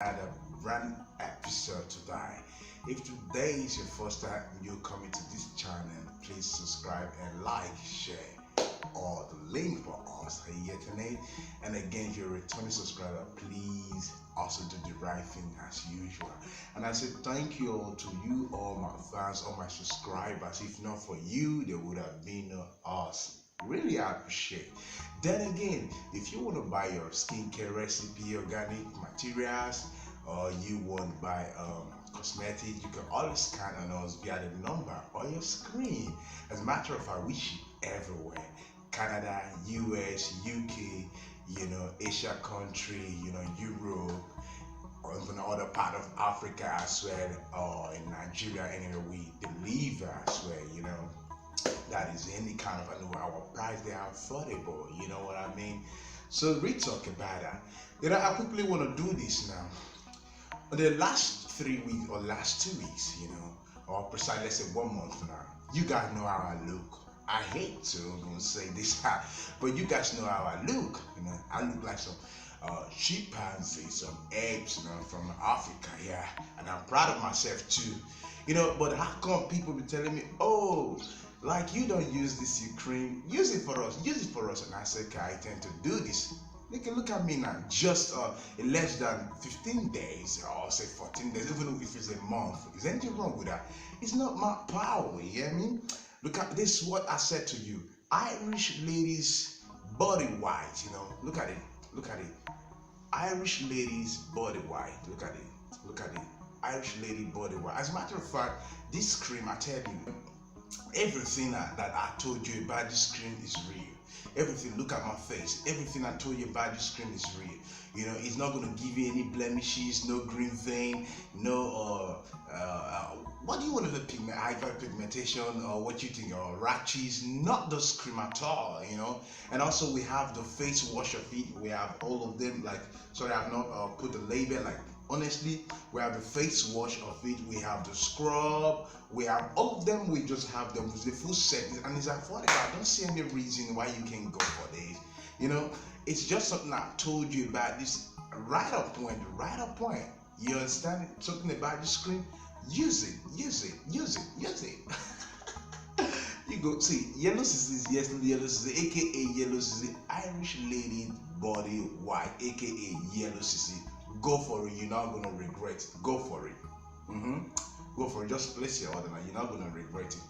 At a brand episode today. If today is your first time you coming to this channel, please subscribe and like, share, or the link for us here tonight. And again, if you're a returning subscriber, please also do the right thing as usual. And I say thank you all to you, all my fans, all my subscribers. If not for you, there would have been no us. Really I appreciate. Then again, if you want to buy your skincare recipe, organic materials, or you want to buy cosmetic, you can always scan on us via the number on your screen. As a matter of fact, we ship everywhere: Canada, US, UK, Asia country, Europe, or even other part of Africa as well, or in Nigeria. Anyway, we deliver as well. That is any kind of our price. They are affordable, you know what I mean? So we talk about that. I quickly want to do this now. The last 3 weeks or last 2 weeks, or precisely let's say 1 month now, you guys know how I look. I hate to even say this, but you guys know how I look. I look like some chimpanzee, some apes, from Africa, yeah. And I'm proud of myself too, But how come people be telling me, oh, like you don't use this cream, use it for us, and I say, okay, I tend to do this. They can look at me now, just in less than 15 days, or say 14 days, even if it's a month. Is anything wrong with that? It's not my power, you know what I mean? Look at this, what I said to you. Irish ladies body white, look at it. Irish ladies body white, look at it. Irish lady body white. As a matter of fact, this cream, I tell you, everything that I told you about this cream is real. Everything, look at my face. Everything I told you about this cream is real. It's not going to give you any blemishes, no green vein, no what do you want to pigment, hyperpigmentation, or what you think, or rashes? Not those cream at all, And also we have the face wash of it. We have all of them. Like, sorry, I've not put the label. Like, honestly, we have the face wash of it. We have the scrub. We have all of them. We just have them with the full set, and it's affordable. I don't see any reason why you can go for this. It's just something I told you about this right up point. You understand? Talking about this cream. Use it. You go see yellow Sisi, yes, yellow Sisi, aka yellow Sisi, Irish lady body white, aka yellow Sisi. Go for it. You're not gonna regret it. Go for it. Go for it. Just place your order now. You're not gonna regret it.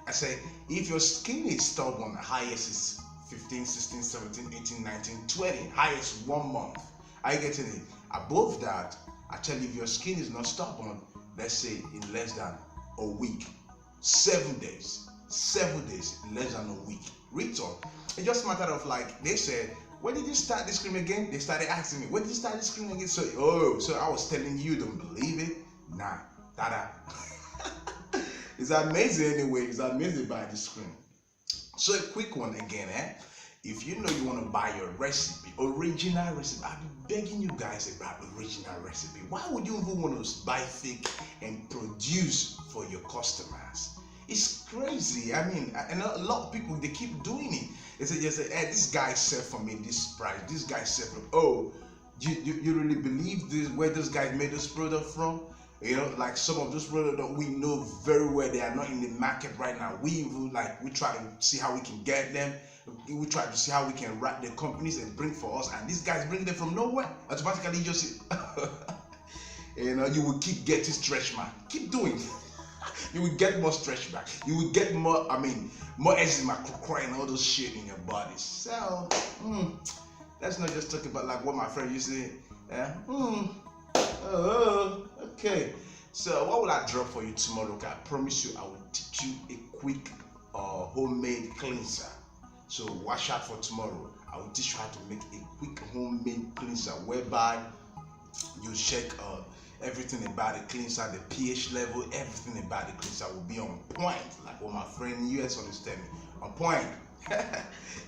I say, if your skin is stubborn, highest is 15, 16, 17, 18, 19, 20. Highest 1 month. Are you getting it? Above that, I tell you, if your skin is not stubborn, let's say in less than a week, 7 days, in less than a week. Retail. It's just a matter of, like they said, when did you start this cream again? They started asking me, when did you start this cream again? So I was telling you, don't believe it? Nah, It's amazing anyway. It's amazing by this cream. So a quick one again, If you want to buy your recipe, original recipe, I've been begging you guys about original recipe. Why would you even want to buy fake and produce for your customers? It's crazy. I mean, and a lot of people, they keep doing it. They say, hey, this guy said for me this price. This guy said for me, oh, you really believe this? Where this guy made this product from? Like some of those products that we know very well, they are not in the market right now. We even we try to see how we can get them. We try to see how we can write the companies and bring for us, and these guys bring them from nowhere. Automatically, you just you will keep getting stretch mark. Keep doing. You will get more stretch mark. You will get more. More eczema, crying, all those shit in your body. So let's not just talk about like what my friend used to say. Okay. So what will I drop for you tomorrow? I promise you, I will teach you a quick homemade cleanser. So watch out for tomorrow. I will teach you how to make a quick homemade cleanser whereby you check everything about the cleanser, the pH level, everything about the cleanser will be on point. Like what my friend in the US understand me. On point.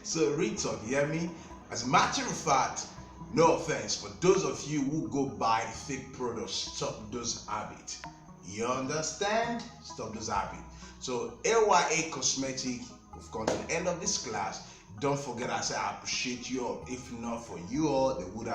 So real talk, you hear me? As a matter of fact, no offense, for those of you who go buy fake products, stop those habits. You understand? Stop those habits. So AYA Cosmetic, we've come to the end of this class. Don't forget, I say I appreciate you all. If not for you all, they would have